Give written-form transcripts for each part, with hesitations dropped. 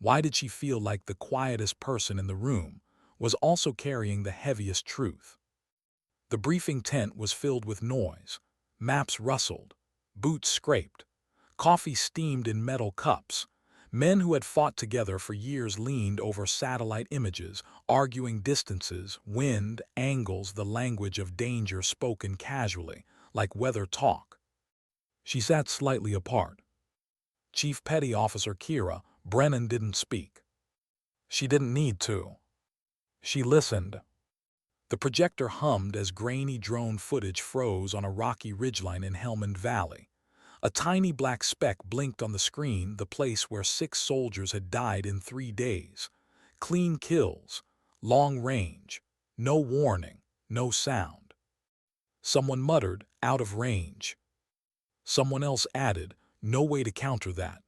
Why did she feel like the quietest person in the room was also carrying the heaviest truth? The briefing tent was filled with noise. Maps rustled, boots scraped, coffee steamed in metal cups. Men who had fought together for years leaned over satellite images, arguing distances, wind, angles, the language of danger spoken casually, like weather talk. She sat slightly apart. Chief Petty Officer Kira Brennan didn't speak. She didn't need to. She listened. The projector hummed as grainy drone footage froze on a rocky ridgeline in Helmand Valley. A tiny black speck blinked on the screen, the place where 6 soldiers had died in 3 days. Clean kills, long range, no warning, no sound. Someone muttered, "Out of range." Someone else added, "No way to counter that."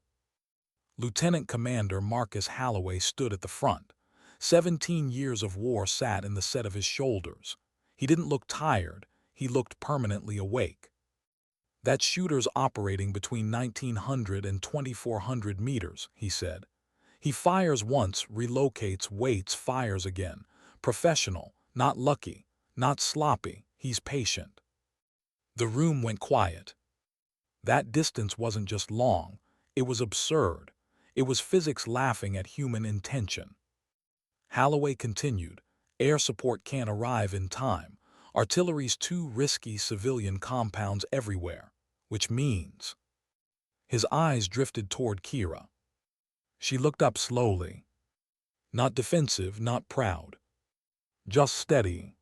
Lieutenant Commander Marcus Halloway stood at the front. 17 years of war sat in the set of his shoulders. He didn't look tired, he looked permanently awake. "That shooter's operating between 1900 and 2400 meters," he said. "He fires once, relocates, waits, fires again. Professional, not lucky, not sloppy, he's patient." The room went quiet. That distance wasn't just long, it was absurd. It was physics laughing at human intention. Halloway continued, "Air support can't arrive in time. Artillery's too risky, civilian compounds everywhere. Which means—" His eyes drifted toward Kira. She looked up slowly. Not defensive, not proud. Just steady.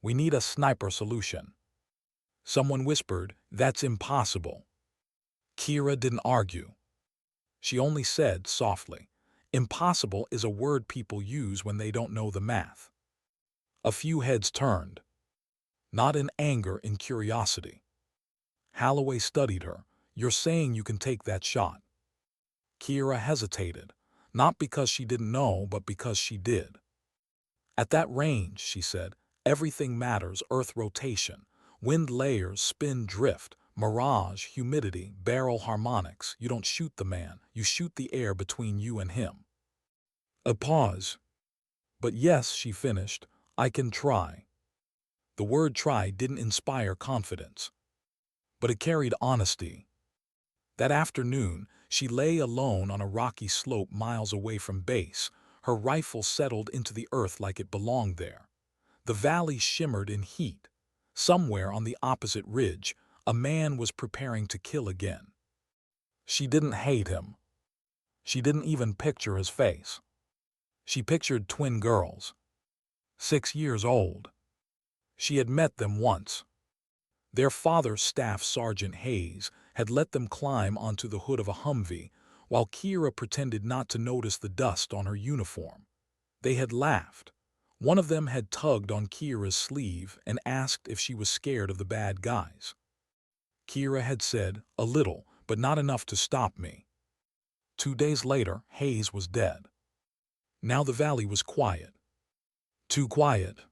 "We need a sniper solution." Someone whispered, "That's impossible." Kira didn't argue. She only said softly, "Impossible is a word people use when they don't know the math." A few heads turned. Not in anger, in curiosity. Halloway studied her. "You're saying you can take that shot?" Kira hesitated, not because she didn't know, but because she did. "At that range," she said, "everything matters: earth rotation, wind layers, spin drift, mirage, humidity, barrel harmonics. You don't shoot the man, you shoot the air between you and him." A pause. "But yes," she finished, "I can try." The word try didn't inspire confidence, but it carried honesty. That afternoon, she lay alone on a rocky slope miles away from base, her rifle settled into the earth like it belonged there. The valley shimmered in heat. Somewhere on the opposite ridge, a man was preparing to kill again. She didn't hate him. She didn't even picture his face. She pictured twin girls, 6 years old. She had met them once. Their father, Staff Sergeant Hayes, had let them climb onto the hood of a Humvee, while Kira pretended not to notice the dust on her uniform. They had laughed. One of them had tugged on Kira's sleeve and asked if she was scared of the bad guys. Kira had said, "A little, but not enough to stop me." 2 days later, Hayes was dead. Now the valley was quiet. Too quiet.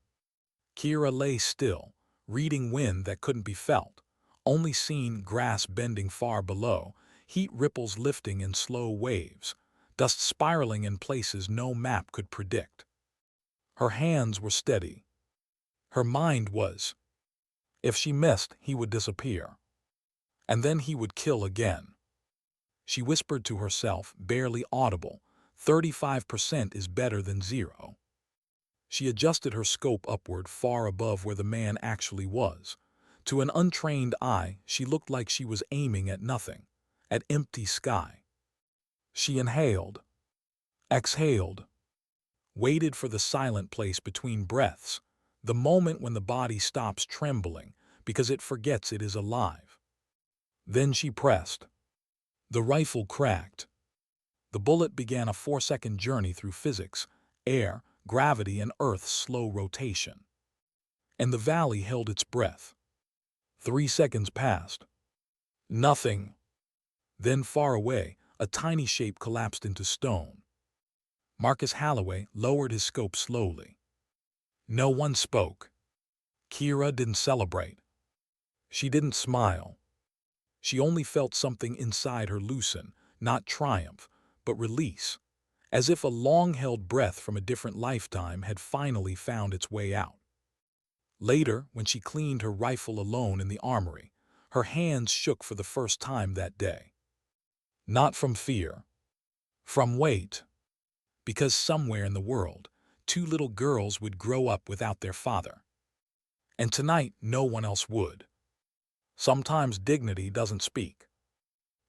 Kira lay still, reading wind that couldn't be felt, only seen grass bending far below, heat ripples lifting in slow waves, dust spiraling in places no map could predict. Her hands were steady. Her mind was, if she missed, he would disappear. And then he would kill again. She whispered to herself, barely audible, 35% is better than 0. She adjusted her scope upward, far above where the man actually was. To an untrained eye, she looked like she was aiming at nothing, at empty sky. She inhaled, exhaled, waited for the silent place between breaths, the moment when the body stops trembling because it forgets it is alive. Then she pressed. The rifle cracked. The bullet began a 4-second journey through physics, air, gravity, and Earth's slow rotation. And the valley held its breath. 3 seconds passed. Nothing. Then far away, a tiny shape collapsed into stone. Marcus Halloway lowered his scope slowly. No one spoke. Kira didn't celebrate. She didn't smile. She only felt something inside her loosen, not triumph, but release. as if a long-held breath from a different lifetime had finally found its way out. Later, when she cleaned her rifle alone in the armory, her hands shook for the first time that day. Not from fear, from weight, because somewhere in the world, two little girls would grow up without their father. And tonight, no one else would. Sometimes dignity doesn't speak.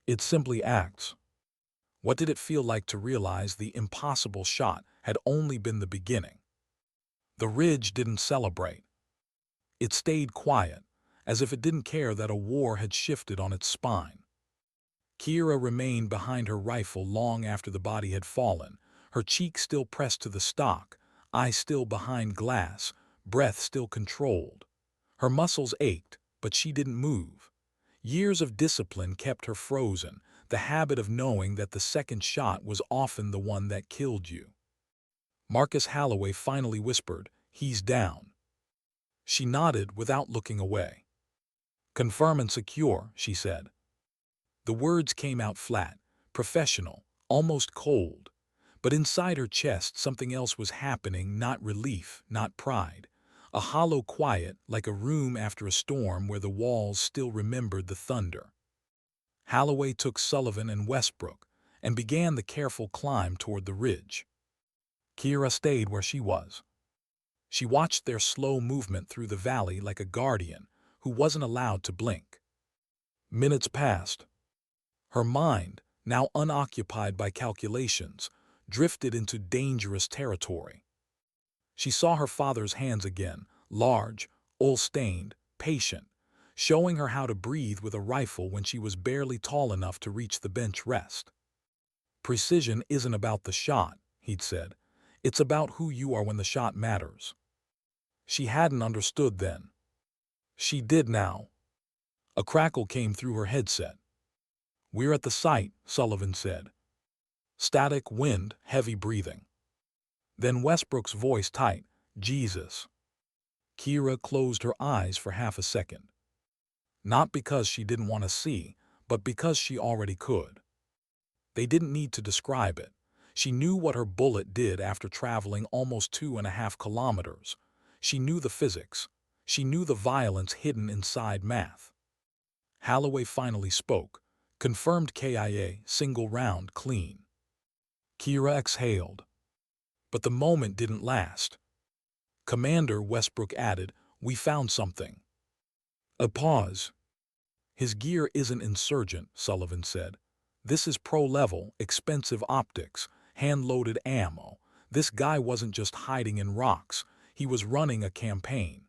It simply acts. What did it feel like to realize the impossible shot had only been the beginning? The ridge didn't celebrate. It stayed quiet, as if it didn't care that a war had shifted on its spine. Kira remained behind her rifle long after the body had fallen, her cheek still pressed to the stock, eyes still behind glass, breath still controlled. Her muscles ached, but she didn't move. Years of discipline kept her frozen, the habit of knowing that the second shot was often the one that killed you. Marcus Holloway finally whispered, "He's down." She nodded without looking away. "Confirm and secure," she said. The words came out flat, professional, almost cold. But inside her chest something else was happening, not relief, not pride. A hollow quiet, like a room after a storm where the walls still remembered the thunder. Holloway took Sullivan and Westbrook and began the careful climb toward the ridge. Kira stayed where she was. She watched their slow movement through the valley like a guardian who wasn't allowed to blink. Minutes passed. Her mind, now unoccupied by calculations, drifted into dangerous territory. She saw her father's hands again, large, oil-stained, patient, showing her how to breathe with a rifle when she was barely tall enough to reach the bench rest. "Precision isn't about the shot," he'd said. "It's about who you are when the shot matters." She hadn't understood then. She did now. A crackle came through her headset. "We're at the site," Sullivan said. Static, wind, heavy breathing. Then Westbrook's voice tight, "Jesus." Kira closed her eyes for half a second. Not because she didn't want to see, but because she already could. They didn't need to describe it. She knew what her bullet did after traveling almost 2.5 kilometers. She knew the physics. She knew the violence hidden inside math. Holloway finally spoke. "Confirmed KIA, single round, clean." Kira exhaled. But the moment didn't last. "Commander," Westbrook added, "we found something." A pause. "His gear isn't insurgent," Sullivan said. "This is pro-level, expensive optics, hand-loaded ammo. This guy wasn't just hiding in rocks. He was running a campaign."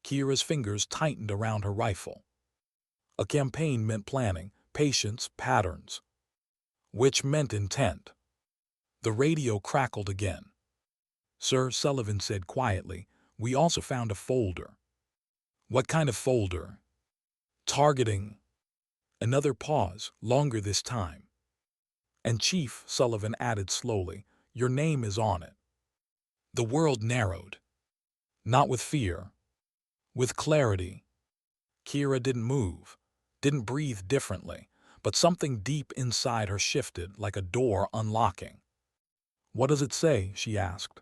Kira's fingers tightened around her rifle. A campaign meant planning, patience, patterns. Which meant intent. The radio crackled again. "Sir," Sullivan said quietly, "we also found a folder." "What kind of folder?" "Targeting." Another pause, longer this time. "And Chief," Sullivan added slowly, "your name is on it." The world narrowed. Not with fear. With clarity. Kira didn't move, didn't breathe differently, but something deep inside her shifted like a door unlocking. "What does it say?" she asked.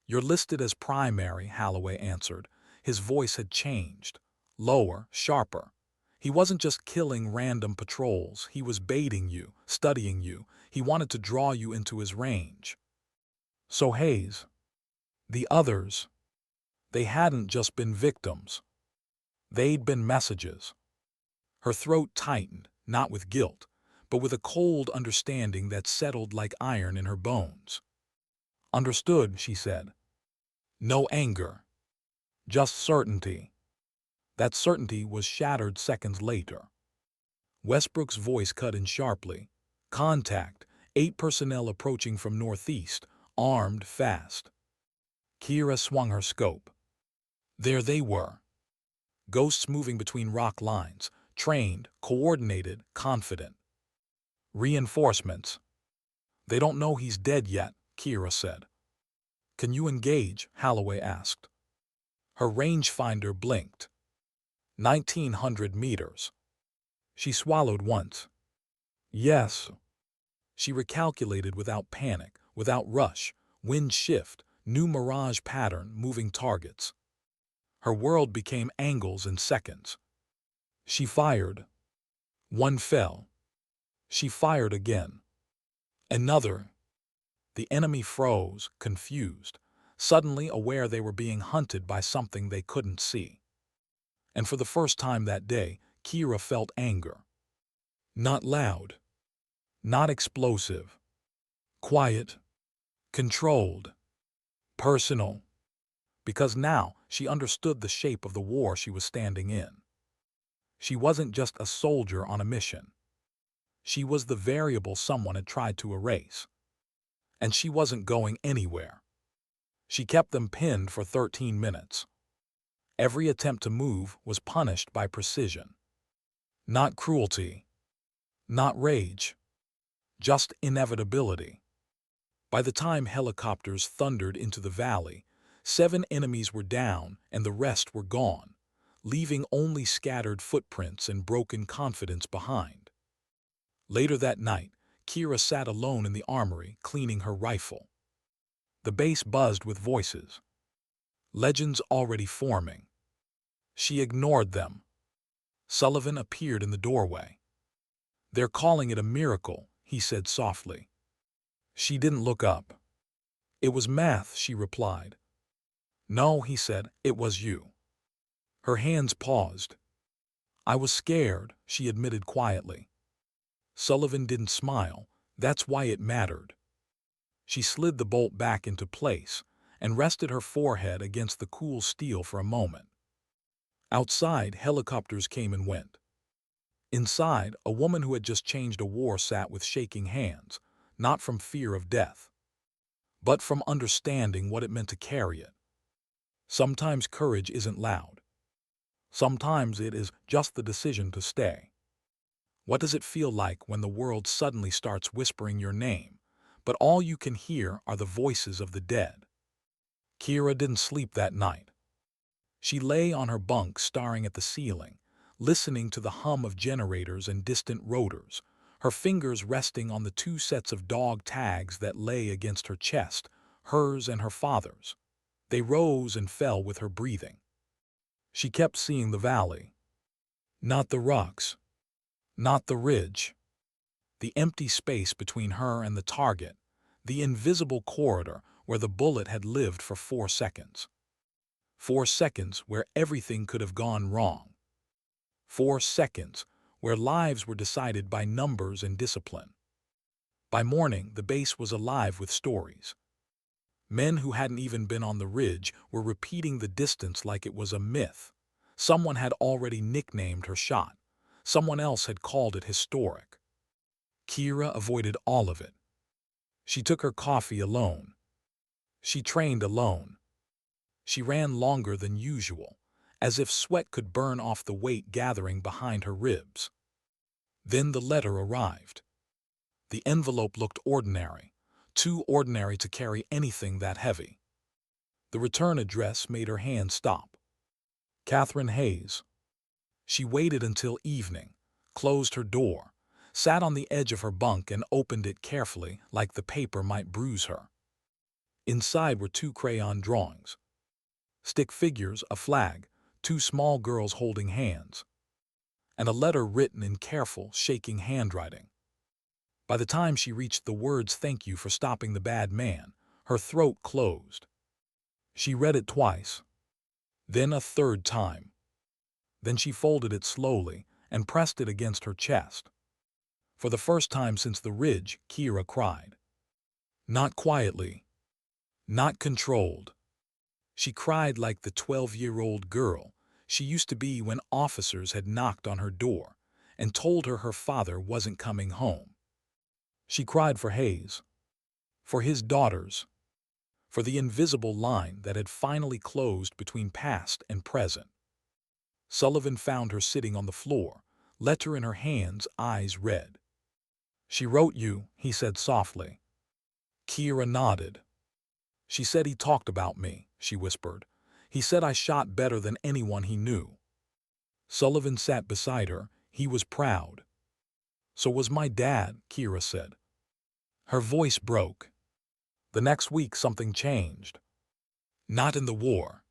"You're listed as primary," Holloway answered. His voice had changed. Lower, sharper. He wasn't just killing random patrols. He was baiting you, studying you. He wanted to draw you into his range. So Hayes. The others. They hadn't just been victims. They'd been messages. Her throat tightened, not with guilt, but with a cold understanding that settled like iron in her bones. "Understood," she said. No anger. Just certainty. That certainty was shattered seconds later. Westbrook's voice cut in sharply. "Contact. 8 personnel approaching from northeast, armed, fast." Kira swung her scope. There they were. Ghosts moving between rock lines, trained, coordinated, confident. "Reinforcements." "They don't know he's dead yet," Kira said. "Can you engage?" Holloway asked. Her rangefinder blinked. 1,900 meters. She swallowed once. "Yes." She recalculated without panic, without rush, wind shift, new mirage pattern, moving targets. Her world became angles in seconds. She fired. One fell. She fired again. Another. The enemy froze, confused, suddenly aware they were being hunted by something they couldn't see. And for the first time that day, Kira felt anger. Not loud. Not explosive. Quiet. Controlled. Personal. Because now she understood the shape of the war she was standing in. She wasn't just a soldier on a mission. She was the variable someone had tried to erase. And she wasn't going anywhere. She kept them pinned for 13 minutes. Every attempt to move was punished by precision. Not cruelty. Not rage. Just inevitability. By the time helicopters thundered into the valley, 7 enemies were down and the rest were gone, leaving only scattered footprints and broken confidence behind. Later that night, Kira sat alone in the armory, cleaning her rifle. The base buzzed with voices. Legends already forming. She ignored them. Sullivan appeared in the doorway. "They're calling it a miracle," he said softly. She didn't look up. "It was math," she replied. "No," he said, "it was you." Her hands paused. "I was scared," she admitted quietly. Sullivan didn't smile. That's why it mattered. She slid the bolt back into place and rested her forehead against the cool steel for a moment. Outside, helicopters came and went. Inside, a woman who had just changed a war sat with shaking hands, not from fear of death, but from understanding what it meant to carry it. Sometimes courage isn't loud. Sometimes it is just the decision to stay. What does it feel like when the world suddenly starts whispering your name, but all you can hear are the voices of the dead? Kira didn't sleep that night. She lay on her bunk staring at the ceiling, listening to the hum of generators and distant rotors, her fingers resting on the 2 sets of dog tags that lay against her chest, hers and her father's. They rose and fell with her breathing. She kept seeing the valley. Not the rocks. Not the ridge. The empty space between her and the target, the invisible corridor where the bullet had lived for 4 seconds. 4 seconds where everything could have gone wrong. 4 seconds where lives were decided by numbers and discipline. By morning, the base was alive with stories. Men who hadn't even been on the ridge were repeating the distance like it was a myth. Someone had already nicknamed her shot. Someone else had called it historic. Kira avoided all of it. She took her coffee alone. She trained alone. She ran longer than usual, as if sweat could burn off the weight gathering behind her ribs. Then the letter arrived. The envelope looked ordinary, too ordinary to carry anything that heavy. The return address made her hand stop. Catherine Hayes. She waited until evening, closed her door, sat on the edge of her bunk and opened it carefully like the paper might bruise her. Inside were 2 crayon drawings. Stick figures, a flag, 2 small girls holding hands, and a letter written in careful, shaking handwriting. By the time she reached the words "Thank you for stopping the bad man," her throat closed. She read it twice, then a 3rd time. Then she folded it slowly and pressed it against her chest. For the first time since the ridge, Kira cried. Not quietly. Not controlled. She cried like the 12-year-old girl she used to be when officers had knocked on her door and told her her father wasn't coming home. She cried for Hayes, for his daughters, for the invisible line that had finally closed between past and present. Sullivan found her sitting on the floor, letter in her hands, eyes red. "She wrote you," he said softly. Kira nodded. "She said he talked about me," she whispered. "He said I shot better than anyone he knew." Sullivan sat beside her. He was proud. "So was my dad," Kira said. Her voice broke. The next week something changed. Not in the war.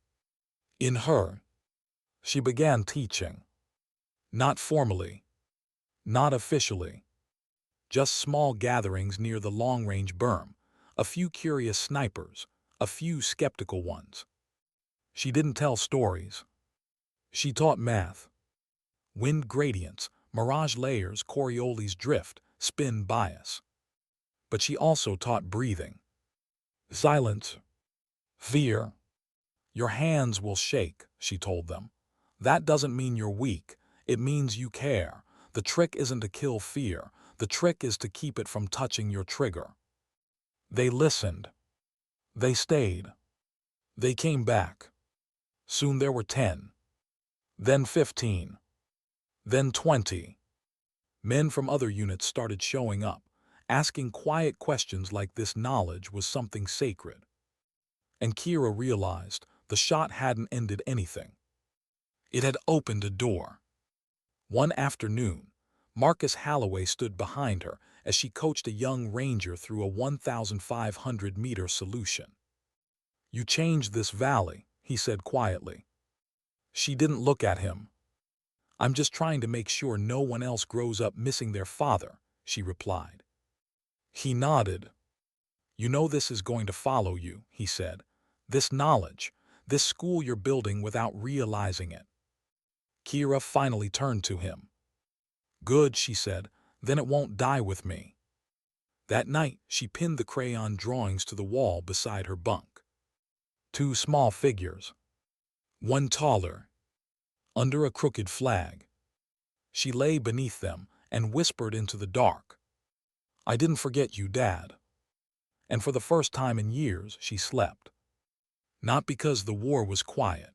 In her. She began teaching. Not formally. Not officially. Just small gatherings near the long-range berm. A few curious snipers. A few skeptical ones. She didn't tell stories. She taught math. Wind gradients, mirage layers, Coriolis drift, spin bias. But she also taught breathing. Silence. Fear. Your hands will shake, she told them. That doesn't mean you're weak. It means you care. The trick isn't to kill fear. The trick is to keep it from touching your trigger. They listened. They stayed. They came back. Soon there were 10. Then 15. Then 20. Men from other units started showing up, asking quiet questions like this knowledge was something sacred. And Kira realized the shot hadn't ended anything. It had opened a door. One afternoon, Marcus Halloway stood behind her as she coached a young ranger through a 1,500-meter solution. "You changed this valley," he said quietly. She didn't look at him. "I'm just trying to make sure no one else grows up missing their father," she replied. He nodded. "You know this is going to follow you," he said. "This knowledge, this school you're building without realizing it." Kira finally turned to him. "Good," she said, "then it won't die with me." That night, she pinned the crayon drawings to the wall beside her bunk. Two small figures. One taller. Under a crooked flag. She lay beneath them and whispered into the dark. "I didn't forget you, Dad." And for the first time in years, she slept. Not because the war was quiet,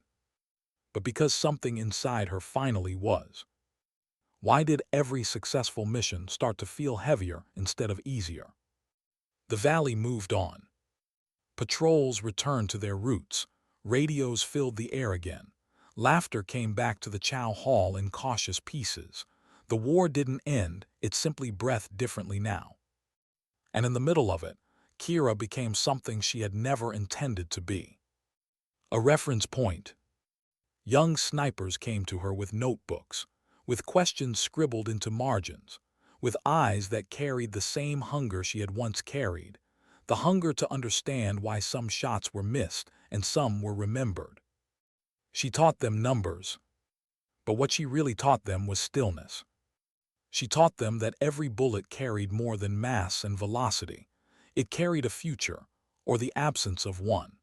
but because something inside her finally was. Why did every successful mission start to feel heavier instead of easier? The valley moved on. Patrols returned to their routes. Radios filled the air again. Laughter came back to the Chow Hall in cautious pieces. The war didn't end, it simply breathed differently now. And in the middle of it, Kira became something she had never intended to be. A reference point. Young snipers came to her with notebooks, with questions scribbled into margins, with eyes that carried the same hunger she had once carried, the hunger to understand why some shots were missed and some were remembered. She taught them numbers, but what she really taught them was stillness. She taught them that every bullet carried more than mass and velocity. It carried a future, or the absence of one.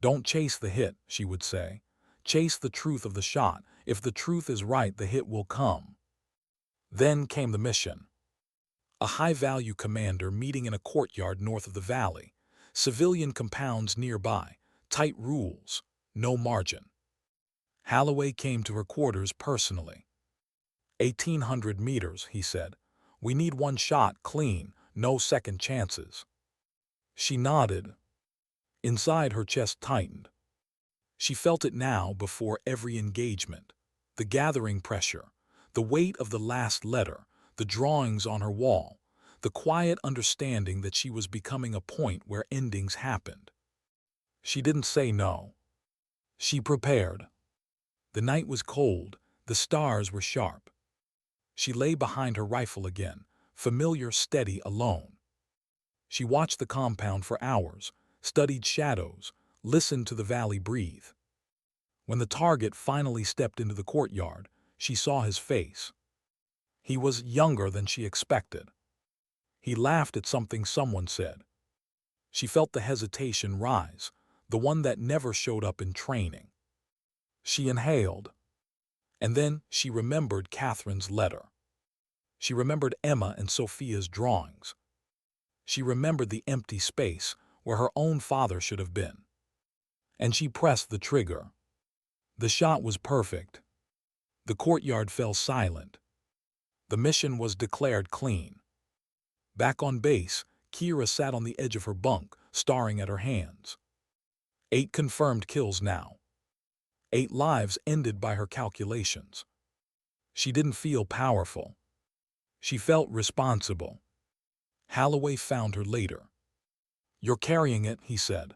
"Don't chase the hit," she would say. "Chase the truth of the shot. If the truth is right, the hit will come." Then came the mission. A high-value commander meeting in a courtyard north of the valley. Civilian compounds nearby. Tight rules. No margin. Halloway came to her quarters personally. 1,800 meters, he said. "We need one shot, clean, no second chances." She nodded. Inside, her chest tightened. She felt it now before every engagement. The gathering pressure, the weight of the last letter, the drawings on her wall, the quiet understanding that she was becoming a point where endings happened. She didn't say no. She prepared. The night was cold, the stars were sharp. She lay behind her rifle again, familiar, steady, alone. She watched the compound for hours, studied shadows, listened to the valley breathe. When the target finally stepped into the courtyard, she saw his face. He was younger than she expected. He laughed at something someone said. She felt the hesitation rise, the one that never showed up in training. She inhaled. And then she remembered Catherine's letter. She remembered Emma and Sophia's drawings. She remembered the empty space where her own father should have been. And she pressed the trigger. The shot was perfect. The courtyard fell silent. The mission was declared clean. Back on base, Kira sat on the edge of her bunk, staring at her hands. 8 confirmed kills now. 8 lives ended by her calculations. She didn't feel powerful. She felt responsible. Holloway found her later. "You're carrying it," he said.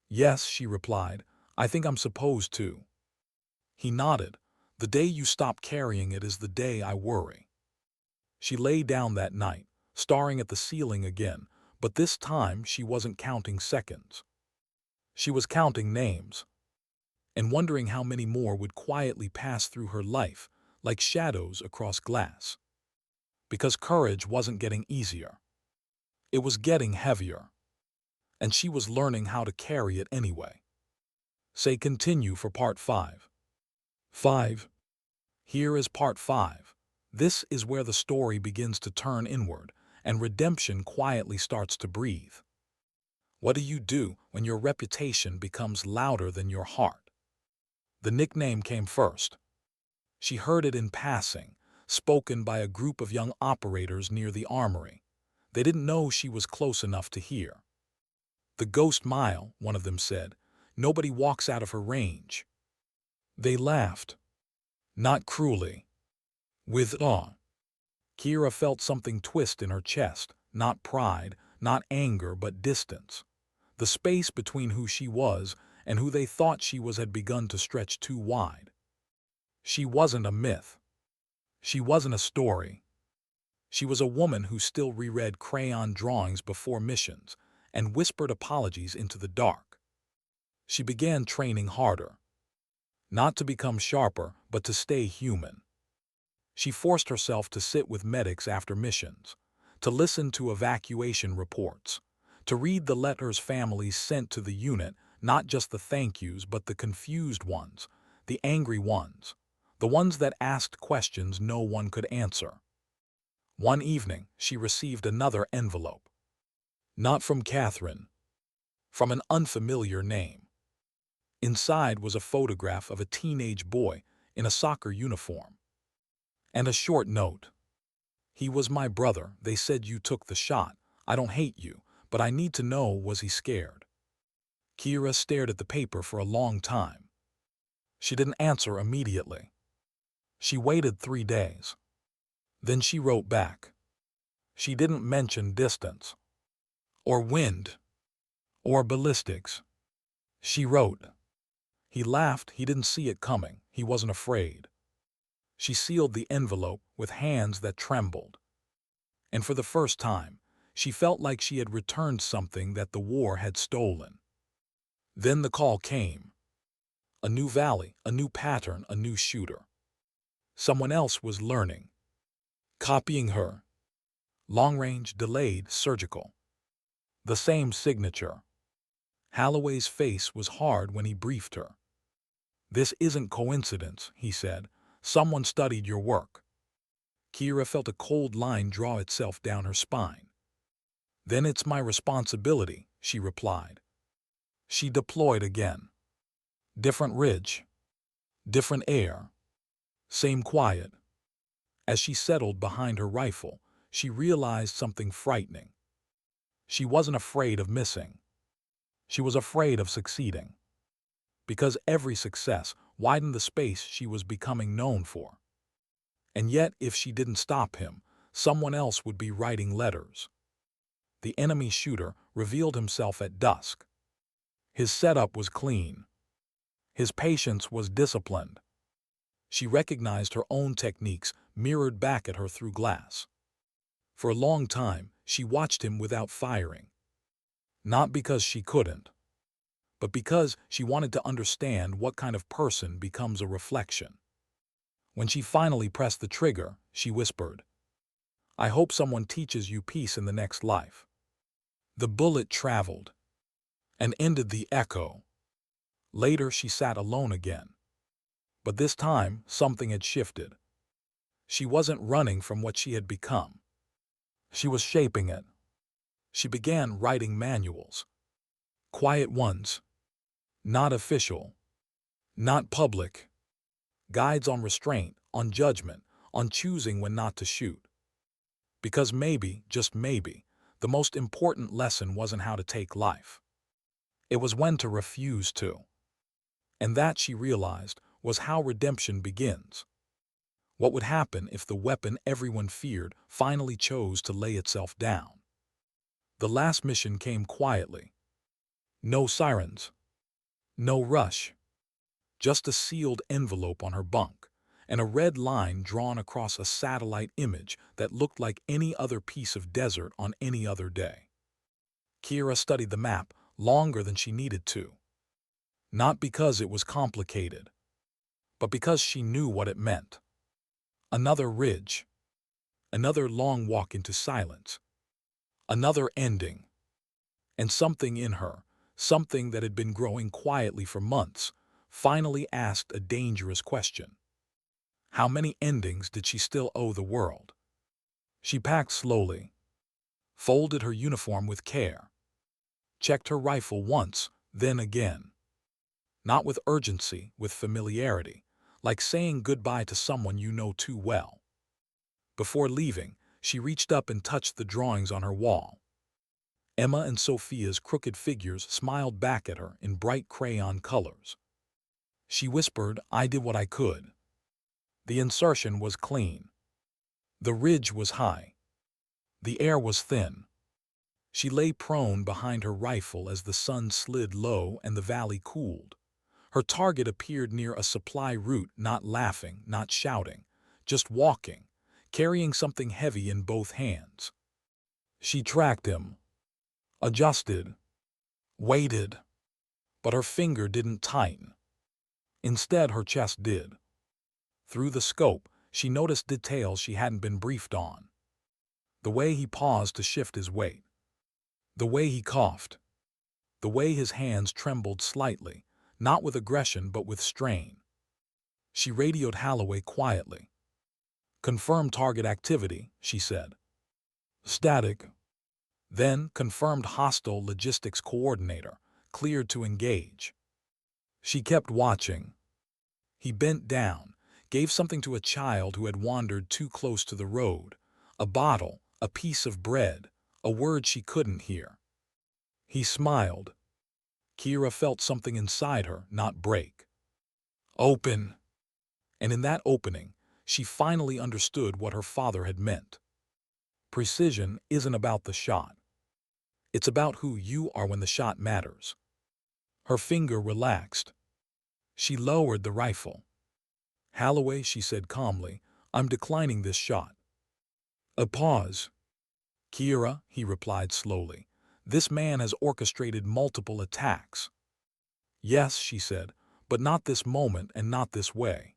"Yes," she replied. "I think I'm supposed to." He nodded. "The day you stop carrying it is the day I worry." She lay down that night, staring at the ceiling again, but this time she wasn't counting seconds. She was counting names, and wondering how many more would quietly pass through her life, like shadows across glass. Because courage wasn't getting easier. It was getting heavier, and she was learning how to carry it anyway. Say continue for part 5. 5. Here is part 5. This is where the story begins to turn inward, and redemption quietly starts to breathe. What do when your reputation becomes louder than your heart? The nickname came first. She heard it in passing, spoken by a group of young operators near the armory. They didn't know she was close enough to hear. "The ghost mile," one of them said. "Nobody walks out of her range." They laughed. Not cruelly. With awe. Kira felt something twist in her chest, not pride, not anger, but distance. The space between who she was and who they thought she was had begun to stretch too wide. She wasn't a myth. She wasn't a story. She was a woman who still reread crayon drawings before missions and whispered apologies into the dark. She began training harder. Not to become sharper, but to stay human. She forced herself to sit with medics after missions, to listen to evacuation reports, to read the letters families sent to the unit, not just the thank yous but the confused ones, the angry ones, the ones that asked questions no one could answer. One evening, she received another envelope. Not from Catherine. From an unfamiliar name. Inside was a photograph of a teenage boy in a soccer uniform. And a short note. "He was my brother. They said you took the shot. I don't hate you, but I need to know, was he scared?" Kira stared at the paper for a long time. She didn't answer immediately. She waited 3 days. Then she wrote back. She didn't mention distance, or wind, or ballistics. She wrote. He laughed. He didn't see it coming. He wasn't afraid. She sealed the envelope with hands that trembled. And for the first time, she felt like she had returned something that the war had stolen. Then the call came. A new valley, a new pattern, a new shooter. Someone else was learning. Copying her. Long range, delayed, surgical. The same signature. Holloway's face was hard when he briefed her. "This isn't coincidence," he said. "Someone studied your work." Kira felt a cold line draw itself down her spine. "Then it's my responsibility," she replied. She deployed again. Different ridge. Different air. Same quiet. As she settled behind her rifle, she realized something frightening. She wasn't afraid of missing. She was afraid of succeeding. Because every success widened the space she was becoming known for. And yet, if she didn't stop him, someone else would be writing letters. The enemy shooter revealed himself at dusk. His setup was clean. His patience was disciplined. She recognized her own techniques mirrored back at her through glass. For a long time, she watched him without firing. Not because she couldn't, but because she wanted to understand what kind of person becomes a reflection. When she finally pressed the trigger, she whispered, "I hope someone teaches you peace in the next life." The bullet traveled and ended the echo. Later, she sat alone again. But this time, something had shifted. She wasn't running from what she had become. She was shaping it. She began writing manuals. Quiet ones. Not official. Not public. Guides on restraint, on judgment, on choosing when not to shoot. Because maybe, just maybe, the most important lesson wasn't how to take life. It was when to refuse to. And that, she realized, was how redemption begins. What would happen if the weapon everyone feared finally chose to lay itself down? The last mission came quietly. No sirens, no rush, just a sealed envelope on her bunk, and a red line drawn across a satellite image that looked like any other piece of desert on any other day. Kira studied the map longer than she needed to. Not because it was complicated, but because she knew what it meant. Another ridge, another long walk into silence, another ending. And something in her, something that had been growing quietly for months, finally asked a dangerous question. How many endings did she still owe the world? She packed slowly, folded her uniform with care, checked her rifle once, then again. Not with urgency, with familiarity, like saying goodbye to someone you know too well. Before leaving, she reached up and touched the drawings on her wall. Emma and Sophia's crooked figures smiled back at her in bright crayon colors. She whispered, "I did what I could." The insertion was clean. The ridge was high. The air was thin. She lay prone behind her rifle as the sun slid low and the valley cooled. Her target appeared near a supply route, not laughing, not shouting, just walking, carrying something heavy in both hands. She tracked him, adjusted, waited, but her finger didn't tighten. Instead, her chest did. Through the scope, she noticed details she hadn't been briefed on. The way he paused to shift his weight. The way he coughed. The way his hands trembled slightly, not with aggression but with strain. She radioed Holloway quietly. "Confirm target activity," she said. "Static." Then confirmed hostile logistics coordinator, cleared to engage. She kept watching. He bent down, gave something to a child who had wandered too close to the road, a bottle, a piece of bread, a word she couldn't hear. He smiled. Kira felt something inside her not break. Open. And in that opening, she finally understood what her father had meant. Precision isn't about the shot. It's about who you are when the shot matters. Her finger relaxed. She lowered the rifle. "Holloway," she said calmly, "I'm declining this shot." A pause. "Kira," he replied slowly, "this man has orchestrated multiple attacks." "Yes," she said, "but not this moment and not this way."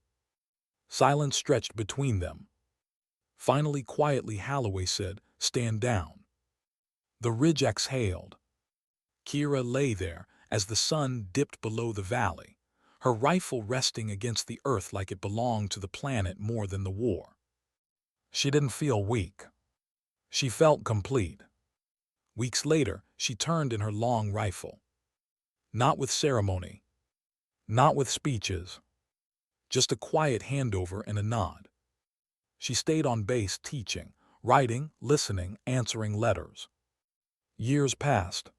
Silence stretched between them. Finally, quietly, Holloway said, "Stand down." The ridge exhaled. Kira lay there as the sun dipped below the valley, her rifle resting against the earth like it belonged to the planet more than the war. She didn't feel weak. She felt complete. Weeks later, she turned in her long rifle. Not with ceremony. Not with speeches. Just a quiet handover and a nod. She stayed on base teaching, writing, listening, answering letters. Years passed.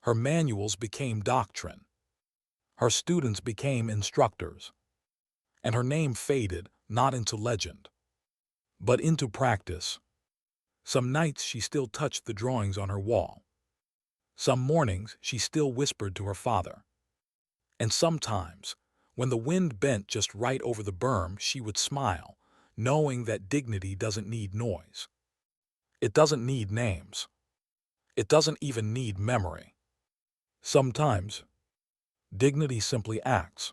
Her manuals became doctrine. Her students became instructors. And her name faded, not into legend, but into practice. Some nights she still touched the drawings on her wall. Some mornings she still whispered to her father. And sometimes, when the wind bent just right over the berm, she would smile, knowing that dignity doesn't need noise. It doesn't need names. It doesn't even need memory. Sometimes, dignity simply acts.